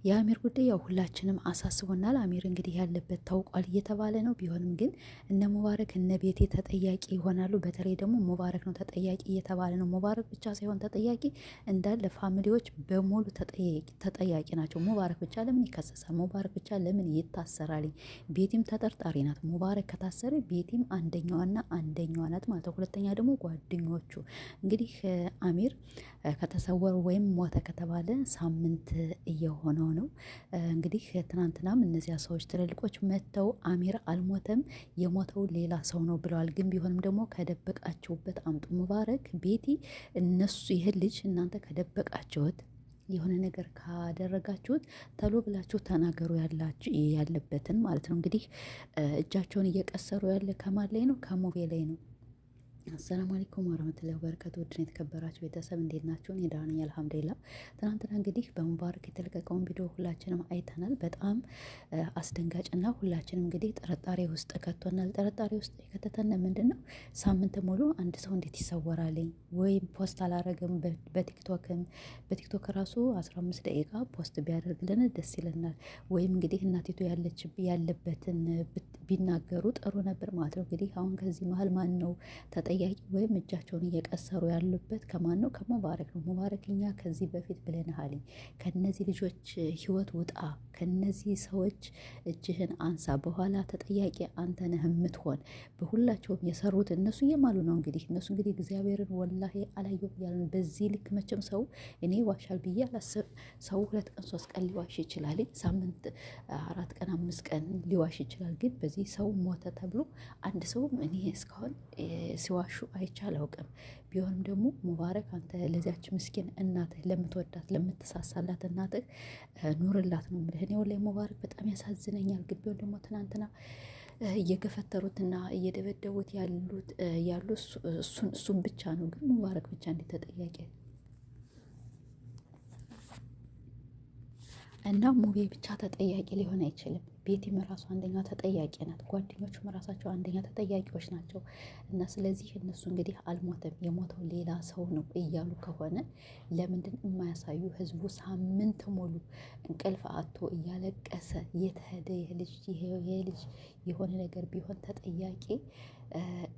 የአሚር ጉዳይ ያው ሁላችንም አሳስቦናል። አሚር እንግዲህ ያለበት ታውቋል እየተባለ ነው። ቢሆንም ግን እነ ሙባረክ እነ ቤቴ ተጠያቂ ይሆናሉ። በተለይ ደግሞ ሙባረክ ነው ተጠያቂ እየተባለ ነው። ሙባረክ ብቻ ሳይሆን ተጠያቂ እንዳለ ፋሚሊዎች በሙሉ ተጠያቂ ናቸው። ሙባረክ ብቻ ለምን ይከሰሳል? ሙባረክ ብቻ ለምን ይታሰራል? ቤቲም ተጠርጣሪ ናት። ሙባረክ ከታሰረ ቤቲም አንደኛዋና አንደኛዋ ናት ማለት ነው። ሁለተኛ ደግሞ ጓደኞቹ እንግዲህ አሚር ከተሰወረ ወይም ሞተ ከተባለ ሳምንት እየሆነው ነው። እንግዲህ ትናንትናም እነዚያ ሰዎች ትልልቆች መጥተው አሚር አልሞተም የሞተው ሌላ ሰው ነው ብለዋል። ግን ቢሆንም ደግሞ ከደበቃችሁበት አምጡ። ሙባረክ ቤቲ እነሱ ይህን ልጅ እናንተ ከደበቃችሁት የሆነ ነገር ካደረጋችሁት ተሎ ብላችሁ ተናገሩ ያለበትን ማለት ነው። እንግዲህ እጃቸውን እየቀሰሩ ያለ ከማን ላይ ነው? ከሙቤ ላይ ነው። አሰላሙ አለይኩም ወራህመቱላሂ ወበረካቱ። ውድን የተከበራችሁ ቤተሰብ እንዴት ናችሁ? እኔ ደህና ነኝ አልሐምዱሊላህ። ትናንትና እንግዲህ በሙባረክ የተለቀቀውን ቪዲዮ ሁላችንም አይተናል። በጣም አስደንጋጭና ሁላችንም እንግዲህ ጥርጣሬ ውስጥ ከቶናል። ጥርጣሬ ውስጥ የከተተን ምንድን ነው? ሳምንት ሙሉ አንድ ሰው እንዴት ይሰወራልኝ? ወይም ፖስት አላረገም በቲክቶክ ራሱ 15 ደቂቃ ፖስት ቢያደርግልን ደስ ይለናል። ወይም እንግዲህ እናቲቱ ያለበትን ቢናገሩ ጥሩ ነበር ማለት ነው። እንግዲህ አሁን ከዚህ መሀል ማን ነው ተጠያቂ ወይም እጃቸውን እየቀሰሩ ያሉበት? ከማን ነው? ከሙባረክ ነው። ሙባረክ እኛ ከዚህ በፊት ብለንሃል፣ ከነዚህ ልጆች ህይወት ውጣ፣ ከነዚህ ሰዎች እጅህን አንሳ፣ በኋላ ተጠያቂ አንተ ነህ የምትሆን። በሁላቸውም የሰሩት እነሱ እየማሉ ነው። እንግዲህ እነሱ እንግዲህ እግዚአብሔርን ወላሂ አላየሁም እያሉ ነው። በዚህ ልክ መቼም ሰው እኔ ዋሻል ብዬ አላስብ። ሰው 2 ቀን 3 ቀን ሊዋሽ ይችላል። ሳምንት 4 ቀን 5 ቀን ሊዋሽ ይችላል። ግን በዚህ ሰው ሞተ ተብሎ አንድ ሰው እኔ እስካሁን ሲዋሹ አይቼ አላውቅም። ቢሆንም ደግሞ ሙባረክ አንተ ለዚያች ምስኪን እናትህ ለምትወዳት ለምትሳሳላት እናትህ ኑርላት ነው የምልህ። እኔ ወላሂ ሙባረክ በጣም ያሳዝነኛል። ግን ቢሆን ደግሞ ትናንትና እየገፈተሩትና እየደበደቡት ያሉ እሱን ብቻ ነው። ግን ሙባረክ ብቻ እንዴት ተጠያቂ? እና ሙቤ ብቻ ተጠያቂ ሊሆን አይችልም። ቤቲም ራሱ አንደኛ ተጠያቂ ናት። ጓደኞቹም ራሳቸው አንደኛ ተጠያቂዎች ናቸው። እና ስለዚህ እነሱ እንግዲህ አልሞተም የሞተው ሌላ ሰው ነው እያሉ ከሆነ ለምንድን የማያሳዩ? ህዝቡ ሳምንት ሙሉ እንቅልፍ አቶ እያለቀሰ የተሄደ ይህ ልጅ የሆነ ነገር ቢሆን ተጠያቂ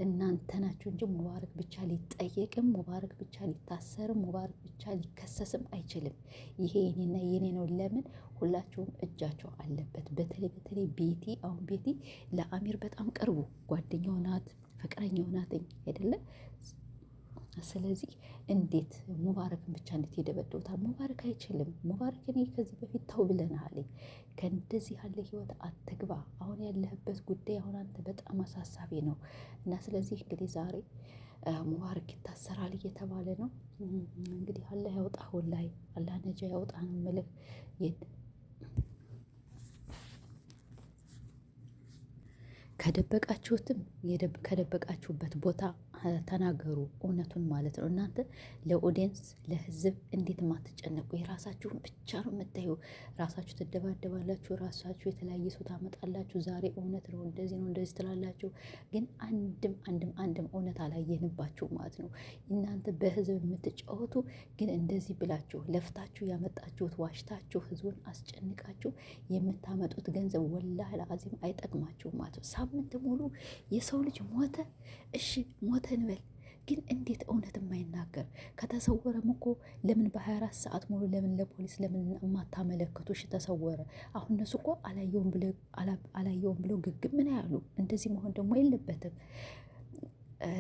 እናንተ ናችሁ እንጂ ሙባረክ ብቻ ሊጠየቅም ሙባረክ ብቻ ሊታሰርም ሙባረክ ብቻ ሊከሰስም አይችልም። ይሄ የኔና የኔ ነው። ለምን ሁላችሁም እጃቸው አለበት። በተለይ ቤቲ፣ አሁን ቤቲ ለአሚር በጣም ቅርቡ ጓደኛው ናት፣ ፍቅረኛው ናት አይደለ? ስለዚህ እንዴት ሙባረክን ብቻ እንዴት ይደበድቡታል? ሙባረክ አይችልም። ሙባረክ እኔ ከዚህ በፊት ተው ብለናል። ከእንደዚህ ያለ ህይወት አትግባ። አሁን ያለህበት ጉዳይ አሁን አንተ በጣም አሳሳቢ ነው። እና ስለዚህ እንግዲህ ዛሬ ሙባረክ ይታሰራል እየተባለ ነው። እንግዲህ አላህ ያውጣ፣ ወላሂ አላህ ነጃ ያውጣ ነው የምልህ። ከደበቃችሁትም ከደበቃችሁበት ቦታ ተናገሩ፣ እውነቱን ማለት ነው። እናንተ ለኦዲየንስ ለህዝብ እንዴት ማትጨነቁ? የራሳችሁን ብቻ ነው የምታዩ። ራሳችሁ ትደባደባላችሁ፣ ራሳችሁ የተለያየ ሰው ታመጣላችሁ። ዛሬ እውነት ነው እንደዚህ ነው እንደዚህ ትላላችሁ። ግን አንድም እውነት አላየንባችሁ ማለት ነው። እናንተ በህዝብ የምትጫወቱ ግን እንደዚህ ብላችሁ ለፍታችሁ ያመጣችሁት ዋሽታችሁ ህዝቡን አስጨንቃችሁ የምታመጡት ገንዘብ ወላሂ ለአዚም አይጠቅማችሁ ማለት ነው። ሳምንት ሙሉ የሰው ልጅ ሞተ። እሺ ሞተ እንበል፣ ግን እንዴት እውነት የማይናገር? ከተሰወረም እኮ ለምን በ24 ሰዓት ሙሉ ለምን ለፖሊስ ለምን የማታመለክቱ? እሺ ተሰወረ። አሁን እነሱ እኮ አላየውም ብለው ግግም ምን ያሉ። እንደዚህ መሆን ደግሞ የለበትም።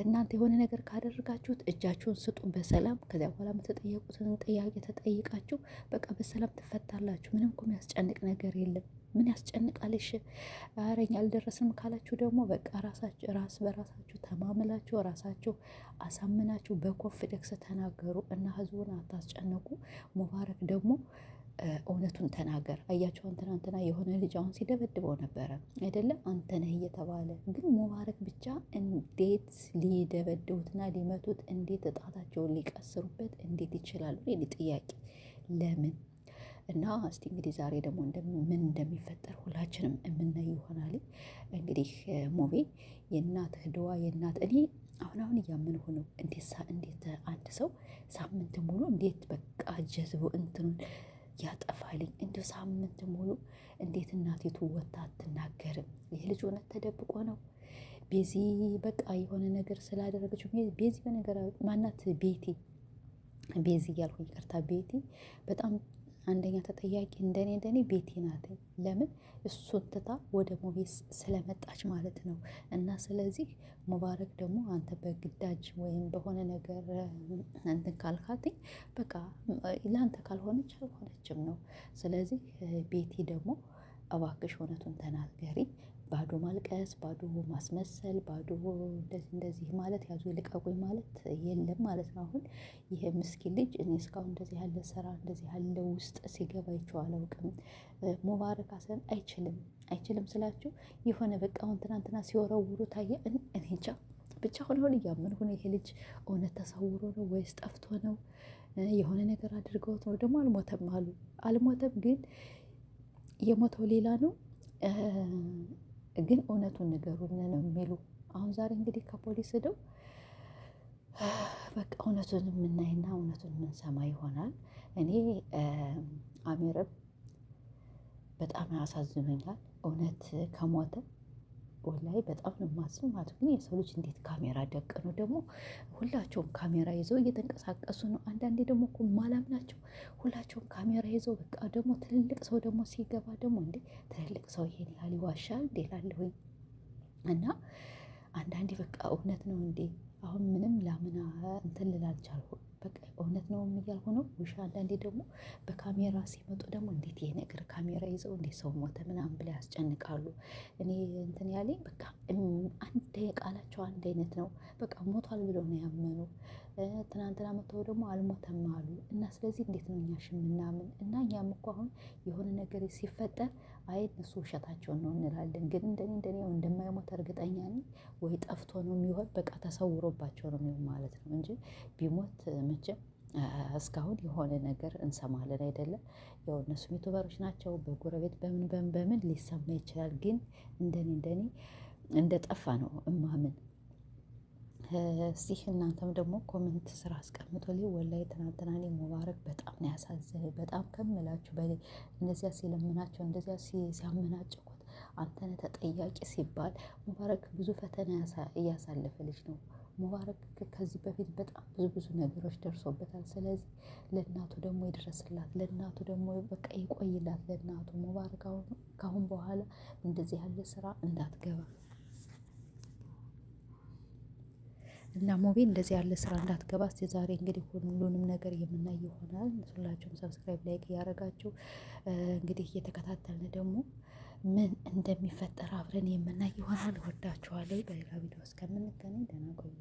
እናንተ የሆነ ነገር ካደረጋችሁት እጃችሁን ስጡ በሰላም። ከዚያ በኋላ የምትጠየቁትን ጥያቄ ተጠይቃችሁ በቃ በሰላም ትፈታላችሁ። ምንም እኮ የሚያስጨንቅ ነገር የለም። ምን ያስጨንቃል? እሺ አረኛ አልደረስንም ካላችሁ ደግሞ በቃ ራስ በራሳችሁ ተማምላችሁ ራሳችሁ አሳምናችሁ በኮንፊደንስ ተናገሩ እና ህዝቡን አታስጨንቁ። ሙባረክ ደግሞ እውነቱን ተናገር። አያቸውን ትናንትና የሆነ ልጅ አሁን ሲደበድበው ነበረ አይደለም? አንተ ነህ እየተባለ ግን ሙባረክ ብቻ እንዴት ሊደበድቡትና ሊመቱት እንዴት እጣታቸውን ሊቀስሩበት እንዴት ይችላሉ? የኔ ጥያቄ ለምን? እና እስቲ እንግዲህ ዛሬ ደግሞ ምን እንደሚፈጠር ሁላችንም የምናይ ይሆናል። እንግዲህ ሙቤ የእናትህ ድዋ እኔ አሁን እያመንሁ ነው። እንዴት አንድ ሰው ሳምንት ሙሉ እንዴት በቃ ጀዝቦ እንትኑን ያጠፋልኝ። እንዲሁ ሳምንት ሙሉ እንዴት እናቲቱ ወጥታ አትናገርም? ይህ ልጅ እውነት ተደብቆ ነው? ቤዚ በቃ የሆነ ነገር ስላደረገችው ቤዚ በነገር ማናት ቤቲ ቤዚ እያልኩኝ ይቅርታ፣ ቤቲ በጣም አንደኛ ተጠያቂ እንደኔ ቤቲ ናት። ለምን እሱን ትታ ወደ ሙቤስ ስለመጣች ማለት ነው። እና ስለዚህ ሙባረክ ደግሞ አንተ በግዳጅ ወይም በሆነ ነገር እንትን ካልካትኝ በቃ ለአንተ ካልሆነች አልሆነችም ነው። ስለዚህ ቤቲ ደግሞ እባክሽ እውነቱን ተናገሪ። ባዶ ማልቀስ፣ ባዶ ማስመሰል፣ ባዶ እንደዚህ ማለት ያዙ ይልቀቁኝ ማለት የለም ማለት ነው። አሁን ይሄ ምስኪን ልጅ እኔ እስካሁን እንደዚህ ያለ ስራ እንደዚህ ያለ ውስጥ ሲገባ ይቼው አላውቅም። ሙባረክ ሀሰን አይችልም ስላችሁ የሆነ በቃ አሁን ትናንትና ሲወረውሩ ታየ። እኔ እንጃ ብቻ ሆነ እያመንኩ ነው። ይሄ ልጅ እውነት ተሰውሮ ነው ወይስ ጠፍቶ ነው? የሆነ ነገር አድርገውት ነው? ደግሞ አልሞተም አሉ። አልሞተም ግን የሞተው ሌላ ነው። ግን እውነቱን ንገሩን ነው የሚሉ። አሁን ዛሬ እንግዲህ ከፖሊስ ሄደው በቃ እውነቱን የምናይና እውነቱን የምንሰማ ይሆናል። እኔ አሚርም በጣም ያሳዝኖኛል። እውነት ከሞተ ወላሂ በጣም ነው የማዝነው ማለት ነው። የሰው ልጅ እንዴት ካሜራ ደቅኖ ደግሞ ሁላቸውም ካሜራ ይዘው እየተንቀሳቀሱ ነው። አንዳንዴ ደግሞ እኮ ማላም ናቸው። ሁላቸውም ካሜራ ይዘው በቃ ደግሞ ትልልቅ ሰው ደግሞ ሲገባ ደግሞ እንዴ ትልልቅ ሰው ይሄን ያህል ይዋሻል እንዴ ላለሁኝ እና አንዳንዴ በቃ እውነት ነው እንዴ አሁን ምንም ላምና እንትን ልል አልቻልኩም። በቃ እውነት ነው እያልኩ ነው ውሻ። አንዳንዴ ደግሞ በካሜራ ሲመጡ ደግሞ እንዴት ይሄ ነገር ካሜራ ይዘው እንዴት ሰው ሞተ ምናምን ብላ ያስጨንቃሉ። እኔ እንትን ያለኝ በቃ አንድ ቃላቸው አንድ አይነት ነው። በቃ ሞቷል ብለው ነው ያመኑ። ትናንትና መጥተው ደግሞ አልሞተም አሉ። እና ስለዚህ እንዴት ነው እኛ ምናምን እና እኛም እኮ አሁን የሆነ ነገር ሲፈጠር አይ እነሱ ውሸታቸውን ነው እንላለን። ግን እንደኔ እንደማይሞት እርግጠኛ ነኝ። ወይ ጠፍቶ ነው የሚሆን በቃ ተሰውሮባቸው ነው የሚሆን ማለት ነው እንጂ ቢሞት መቼም እስካሁን የሆነ ነገር እንሰማለን አይደለም። ያው እነሱም ዩቱበሮች ናቸው። በጎረቤት በምን ሊሰማ ይችላል። ግን እንደኔ እንደጠፋ ነው እማምን። እስቲ እናንተም ደግሞ ኮሜንት ስራ አስቀምጡልኝ። ወላሂ ትናንትና እኔ ሙባረክ በጣም ነው ያሳዘነኝ። በጣም ከምላችሁ በላይ እንደዚያ ሲለምናቸው እንደዚያ ሲያመናጭቁት አንተነ ተጠያቂ ሲባል ሙባረክ ብዙ ፈተና እያሳለፈ ልጅ ነው። ሙባረክ ከዚህ በፊት በጣም ብዙ ነገሮች ደርሶበታል። ስለዚህ ለእናቱ ደግሞ ይድረስላት፣ ለእናቱ ደግሞ በቃ ይቆይላት። ለእናቱ ሙባረክ ካሁን በኋላ እንደዚህ ያለ ስራ እንዳትገባ እና ሙቤ እንደዚህ ያለ ስራ እንዳትገባ። እስቲ ዛሬ እንግዲህ ሁሉንም ነገር የምናይ ይሆናል። ሁላችሁም ሰብስክራይብ ላይክ እያደረጋችሁ እንግዲህ እየተከታተልን ደግሞ ምን እንደሚፈጠር አብረን የምናይ ይሆናል። ወዳችኋለሁ። በሌላ ቪዲዮ እስከምንገናኝ ደህና ቆዩ።